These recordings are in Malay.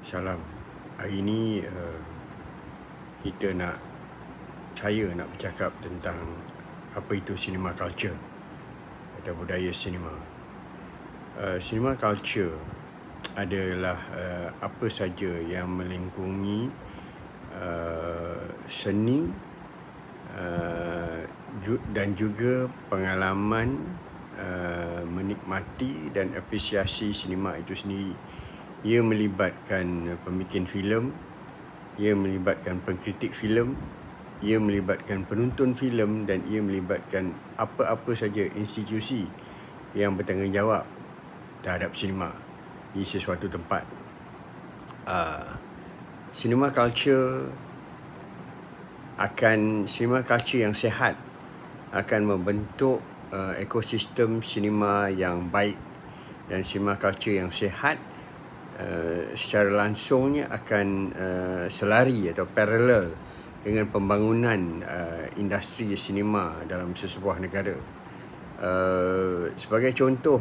Salam. Hari ini saya nak bercakap tentang apa itu cinema culture atau budaya sinema. Cinema culture adalah apa saja yang melingkungi seni dan juga pengalaman menikmati dan apresiasi sinema itu sendiri. Ia melibatkan pembikin filem, ia melibatkan pengkritik filem, ia melibatkan penonton filem, dan ia melibatkan apa-apa saja institusi yang bertanggungjawab terhadap sinema di sesuatu tempat. Cinema culture yang sihat akan membentuk ekosistem sinema yang baik, dan cinema culture yang sihat secara langsungnya akan selari atau paralel dengan pembangunan industri sinema dalam sesebuah negara. Sebagai contoh,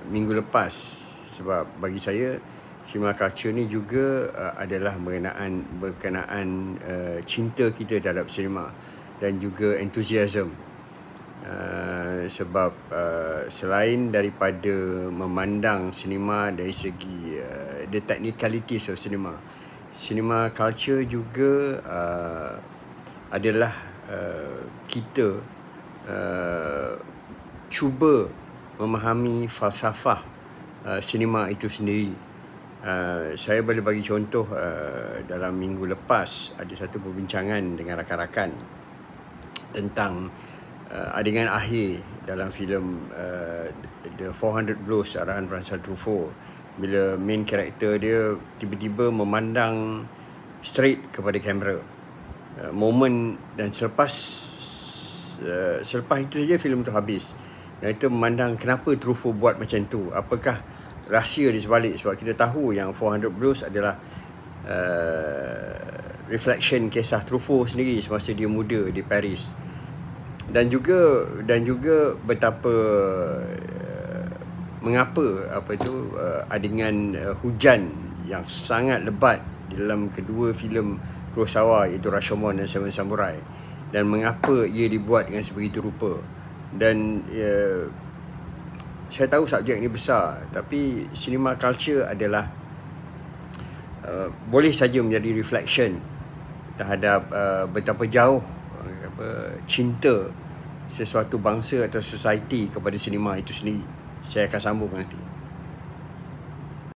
minggu lepas, sebab bagi saya cinema culture ni juga adalah berkenaan cinta kita terhadap sinema dan juga entusiasm. Sebab selain daripada memandang sinema dari segi the technicalities of cinema culture juga adalah kita cuba memahami falsafah sinema itu sendiri. Saya boleh bagi contoh, dalam minggu lepas ada satu perbincangan dengan rakan-rakan tentang adegan akhir dalam filem The 400 Blues arahan Francois Truffaut, bila main karakter dia tiba-tiba memandang straight kepada kamera. Momen dan selepas itu saja filem tu habis, dan kita memandang kenapa Truffaut buat macam tu, apakah rahsia di sebalik. Sebab kita tahu yang 400 Blues adalah reflection kisah Truffaut sendiri semasa dia muda di Paris. Dan juga betapa mengapa adegan hujan yang sangat lebat di dalam kedua filem Kurosawa, iaitu Rashomon dan Seven Samurai, dan mengapa ia dibuat dengan sebegitu rupa. Dan saya tahu subjek ini besar, tapi cinema culture adalah boleh saja menjadi reflection terhadap betapa jauh cinta sesuatu bangsa atau society kepada sinema itu sendiri. Saya akan sambung nanti.